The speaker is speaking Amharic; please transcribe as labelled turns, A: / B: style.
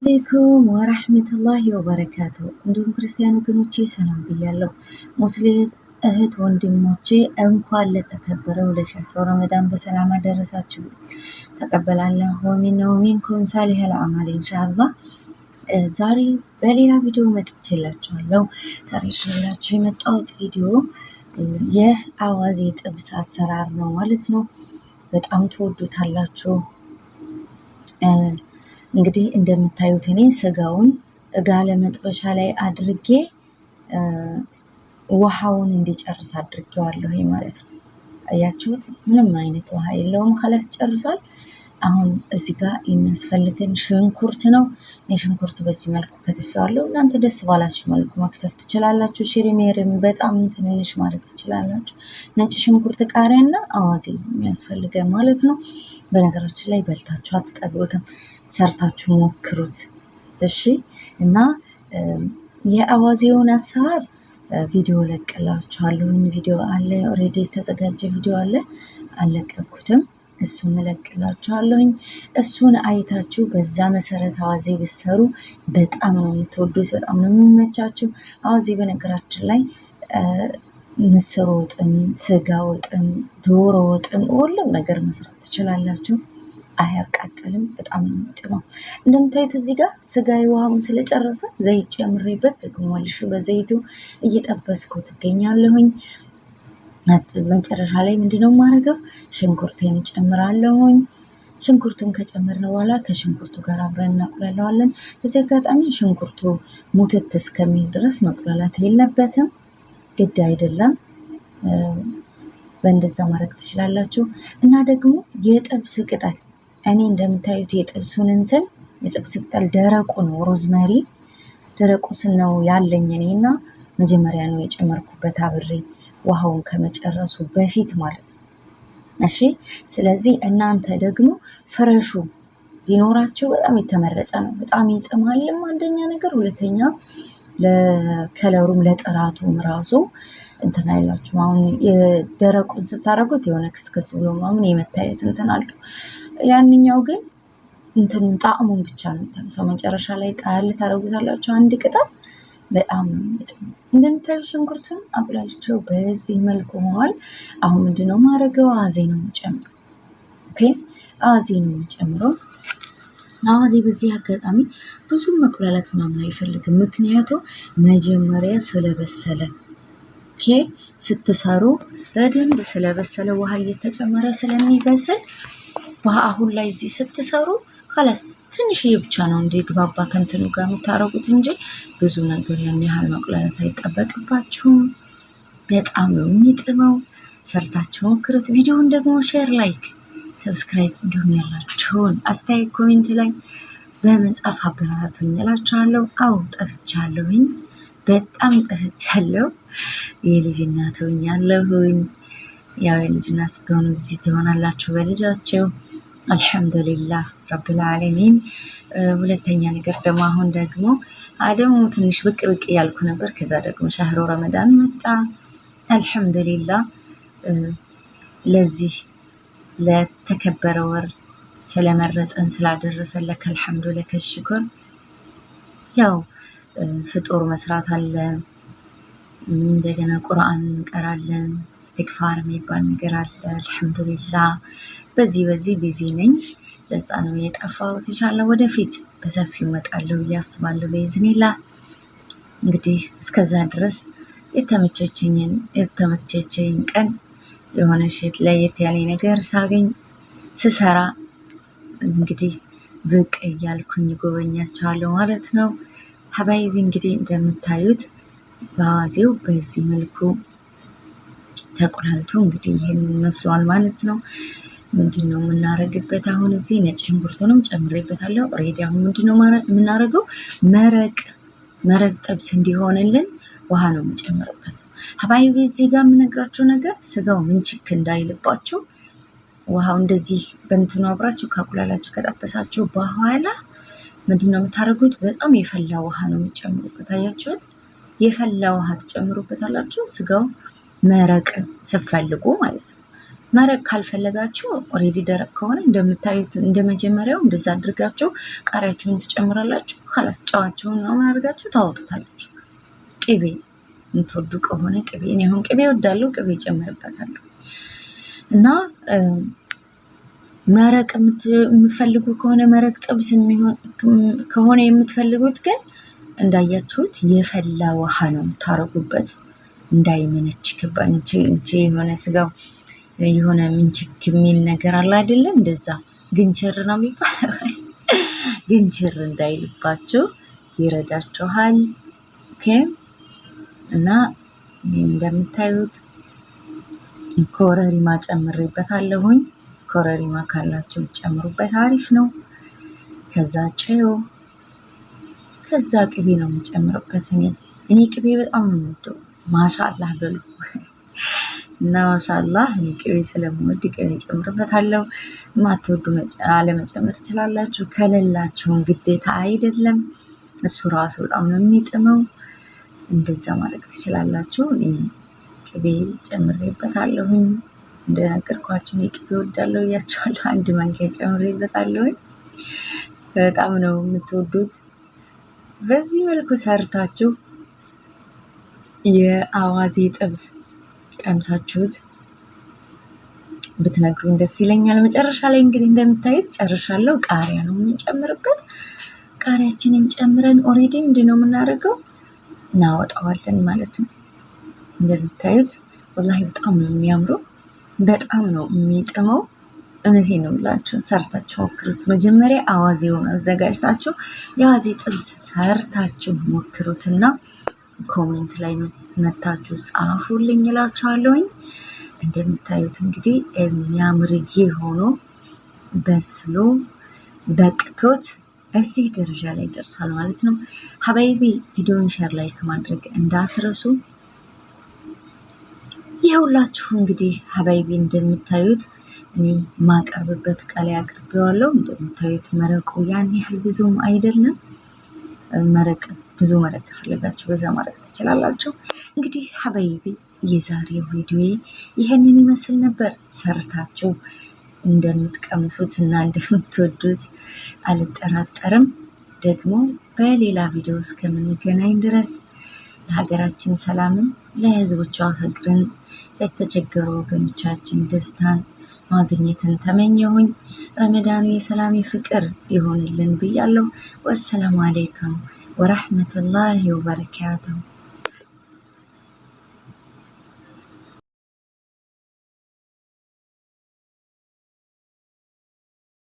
A: አለይኩም ወራህመቱላሂ ወበረካቱ። እንዲሁም ክርስቲያን ወገኖቼ ሰላም ብያለሁ። ሙስሊም እህት ወንድሞቼ እንኳን ለተከበረው ለሸህሩ ረመዳን በሰላም አደረሳችሁ። ተቀበላላሁ ሚና ወሚንኩም ሳሊሀል አዕማል ኢንሻአላህ። ዛሬ በሌላ ቪዲዮ መጥቼላችኋለሁ። ዛሬ ይዤላችሁ የመጣሁት ቪዲዮ የአዋዜ ጥብስ አሰራር ነው ማለት ነው። በጣም ትወዱታላችሁ። እንግዲህ እንደምታዩት እኔ ስጋውን ጋለ መጥበሻ ላይ አድርጌ ውሃውን እንዲጨርስ አድርጌዋለሁ ማለት ነው። አያችሁት? ምንም አይነት ውሃ የለውም። ከላስ ጨርሷል። አሁን እዚህ ጋር የሚያስፈልገን ሽንኩርት ነው። ሽንኩርት በዚህ መልኩ ከትፌዋለሁ። እናንተ ደስ ባላችሁ መልኩ መክተፍ ትችላላችሁ። ሽሪሜርም በጣም ትንንሽ ማድረግ ትችላላችሁ። ነጭ ሽንኩርት፣ ቃሪያና አዋዜ የሚያስፈልገን ማለት ነው። በነገራችን ላይ በልታችሁ አትጠሉትም፣ ሰርታችሁ ሞክሩት እሺ። እና የአዋዜውን አሰራር ቪዲዮ ለቅላችኋለሁ። ቪዲዮ አለ፣ ኦልሬዲ የተዘጋጀ ቪዲዮ አለ፣ አልለቀኩትም። እሱን እለቅላችኋለሁኝ። እሱን አይታችሁ በዛ መሰረት አዋዜ ብትሰሩ በጣም ነው የምትወዱት፣ በጣም ነው የሚመቻችሁ። አዋዜ በነገራችን ላይ ምስር ወጥም፣ ስጋ ወጥም፣ ዶሮ ወጥም ሁሉም ነገር መስራት ትችላላችሁ። አያቃጥልም፣ በጣም ነው የሚጥመው። እንደምታዩት እዚህ ጋር ስጋዬ ውሃውን ስለጨረሰ ዘይት ጨምሬበት ደግሞ መልሼ በዘይቱ እየጠበስኩት እገኛለሁኝ። መጨረሻ ላይ ምንድነው የማደርገው? ሽንኩርቴን እጨምራለሁኝ። ሽንኩርቱን ከጨመርን በኋላ ከሽንኩርቱ ጋር አብረን እናቁላለዋለን። በዚህ አጋጣሚ ሽንኩርቱ ሙትት እስከሚል ድረስ መቁላላት የለበትም፣ ግድ አይደለም። በእንደዛ ማድረግ ትችላላችሁ። እና ደግሞ የጥብስ ቅጠል፣ እኔ እንደምታዩት የጥብሱን የጥብስ ቅጠል ደረቁ ነው፣ ሮዝመሪ ደረቁ ነው ያለኝ እኔና መጀመሪያ ነው የጨመርኩበት አብሬ ውሃውን ከመጨረሱ በፊት ማለት ነው። እሺ፣ ስለዚህ እናንተ ደግሞ ፍረሹ ቢኖራችሁ በጣም የተመረጠ ነው። በጣም ይጥማልም አንደኛ ነገር፣ ሁለተኛ ለከለሩም ለጥራቱም ራሱ እንትን አይላችሁም። አሁን የደረቁን ስታደርጉት የሆነ ክስክስ ብሎ ምናምን የመታየት እንትን አለው። ያንኛው ግን እንትኑን ጣዕሙን ብቻ ነው ሰው መጨረሻ ላይ ጣል ታደርጉታላችሁ። አንድ ቅጠል በጣም ነው የሚጥመው። እንደምታዩ ሽንኩርቱን አቁላልቼው በዚህ መልኩ ሆኗል። አሁን ምንድነው ማድረገው? አዋዜ ነው የምጨምረው። ኦኬ፣ አዋዜ ነው የምጨምረው። አዋዜ በዚህ አጋጣሚ ብዙ መቁላላት ምናምን አይፈልግም፣ ምክንያቱም መጀመሪያ ስለበሰለ። ኦኬ፣ ስትሰሩ በደንብ ስለበሰለ ውሃ እየተጨመረ ስለሚበስል አሁን ላይ እዚህ ስትሰሩ ከላስ ትንሽዬ ብቻ ነው እንዲግባባ ከእንትኑ ጋር የምታረጉት እንጂ ብዙ ነገር ያን ያህል መቁላላት አይጠበቅባችሁም። በጣም ነው የሚጥመው። ሰርታችሁ ሞክሩት። ቪዲዮውን ደግሞ ሼር፣ ላይክ፣ ሰብስክራይብ እንዲሁም ያላችሁን አስተያየት ኮሜንት ላይ በመጻፍ አበረታቱኝ እላችኋለሁ። አዎ ጠፍቻለሁኝ፣ በጣም ጠፍቻለሁ። የልጅ እናት ሆኛለሁኝ። ያው የልጅ እናት ስትሆኑ ቢዚ ትሆናላችሁ በልጃችሁ። አልሐምዱሊላህ ረብል ዓለሚን። ሁለተኛ ነገር ደግሞ አሁን ደግሞ ትንሽ ብቅ እያልኩ ነበር። ከዛ ደግሞ ሸህሩ ረመዳን መጣ። አልሐምዱሊላህ ለዚህ ለተከበረ ወር ስለመረጠን ስላደረሰን ለከ አልሐምዱ ለከ ሽኩር። ያው ፍጡር መስራት አለ፣ እንደገና ቁርአን እንቀራለን፣ ኢስቲግፋር የሚባል ነገር አለ። አልሐምዱሊላህ በዚህ ቢዚ ነኝ። ለዛ ነው የጠፋሁት። ኢንሻአላህ ወደፊት በሰፊው እመጣለሁ እያስባለሁ በኢዝኒላህ። እንግዲህ እስከዛ ድረስ የተመቸችኝ ቀን የሆነ ሼት ለየት ያለ ነገር ሳገኝ ስሰራ እንግዲህ ብቅ እያልኩኝ ጎበኛቸዋለሁ ማለት ነው። ሀባይቢ እንግዲህ እንደምታዩት በአዋዜው በዚህ መልኩ ተቆላልቶ እንግዲህ ይሄንን መስሏል ማለት ነው። ምንድነው የምናረግበት? አሁን እዚህ ነጭ ሽንኩርቱንም ጨምሬበታለሁ። ኦሬዲ አሁን ምንድነው የምናረገው? መረቅ ጥብስ እንዲሆንልን ውሃ ነው የምጨምርበት። ሀባይቢ እዚህ ጋር የምነግራችሁ ነገር ስጋው ምንችክ እንዳይልባችሁ ውሃው እንደዚህ በእንትኑ አብራችሁ ካቁላላችሁ ከጠበሳችሁ በኋላ ምንድነው የምታደርጉት? በጣም የፈላ ውሃ ነው የምጨምሩበት። አያችሁት? የፈላ ውሃ ትጨምሩበታላችሁ። ስጋው መረቅ ስትፈልጉ ማለት ነው። መረቅ ካልፈለጋችሁ ኦሬዲ ደረቅ ከሆነ እንደምታዩት እንደመጀመሪያው እንደዛ አድርጋችሁ ቃሪያችሁን ትጨምራላችሁ። ካላስ ጨዋችሁን ምናምን አድርጋችሁ ታወጡታላችሁ። ቅቤ የምትወዱ ከሆነ ቅቤ፣ እኔ አሁን ቅቤ እወዳለሁ፣ ቅቤ ጨምርበታለሁ። እና መረቅ የምትፈልጉ ከሆነ መረቅ ጥብስ የሚሆን ከሆነ የምትፈልጉት ግን እንዳያችሁት የፈላ ውሃ ነው የምታረጉበት፣ እንዳይመነችክባንቺ የሆነ ስጋው የሆነ ምንችክ የሚል ነገር አለ አይደለ? እንደዛ ግንችር ነው የሚባለው። ግንችር እንዳይልባችሁ ይረዳችኋል። ኦኬ። እና እንደምታዩት ኮረሪማ ጨምሬበታለሁኝ። ኮረሪማ ካላችሁ ጨምሩበት፣ አሪፍ ነው። ከዛ ጨው፣ ከዛ ቅቤ ነው የምጨምርበት። እኔ ቅቤ በጣም ነው የምወደው። ማሻአላህ በሉ እና ማሻአላህ እኔ ቅቤ ስለምወድ ቅቤ ጨምርበታለሁ። ማትወዱ አለመጨመር ትችላላችሁ። ከሌላችሁም ግዴታ አይደለም። እሱ ራሱ በጣም ነው የሚጥመው። እንደዛ ማድረግ ትችላላችሁ። እኔ ቅቤ ጨምሬበታለሁኝ። እንደነገርኳችሁ እኔ ቅቤ እወዳለሁ እያቸዋለሁ። 1 ማንኪያ ጨምሬበታለሁኝ። በጣም ነው የምትወዱት። በዚህ መልኩ ሰርታችሁ የአዋዜ ጥብስ ቀምሳችሁት ብትነግሩኝ ደስ ይለኛል። መጨረሻ ላይ እንግዲህ እንደምታዩት ጨርሻለሁ። ቃሪያ ነው የምንጨምርበት። ቃሪያችንን ጨምረን ኦሬዲ ምንድነው የምናደርገው? እናወጣዋለን ማለት ነው። እንደምታዩት ወላሂ በጣም ነው የሚያምረው፣ በጣም ነው የሚጥመው። እውነቴን ነው የምላችሁ፣ ሰርታችሁ ሞክሩት። መጀመሪያ አዋዜውን አዘጋጅታችሁ የአዋዜ ጥብስ ሰርታችሁ ሞክሩትና ኮሜንት ላይ መታችሁ ጻፉልኝ እላችኋለሁኝ። እንደምታዩት እንግዲህ የሚያምርዬ ሆኖ በስሎ በቅቶት እዚህ ደረጃ ላይ ደርሷል ማለት ነው። ሀባይቢ ቪዲዮን ሼር ላይክ ማድረግ እንዳትረሱ። ይኸውላችሁ እንግዲህ ሀባይቢ እንደምታዩት እኔ ማቀርብበት ቃል አቅርቤዋለሁ። እንደምታዩት መረቁ ያን ያህል ብዙም አይደለም። መረቅ ብዙ መረቅ ከፈለጋችሁ በዛ ማድረግ ትችላላችሁ። እንግዲህ ሀባይቢ የዛሬው ቪዲዮ ይሄንን ይመስል ነበር። ሰርታችሁ እንደምትቀምሱት እና እንደምትወዱት አልጠራጠርም። ደግሞ በሌላ ቪዲዮ እስከምንገናኝ ድረስ ለሀገራችን ሰላምን፣ ለሕዝቦቿ ፍቅርን፣ ለተቸገሩ ወገኖቻችን ደስታን ማግኘትን ተመኘሁኝ። ረመዳኑ የሰላም ፍቅር ይሆንልን ብያለሁ። ወሰላሙ አለይኩም ወረሕመቱላሂ ወበረካቱሁ።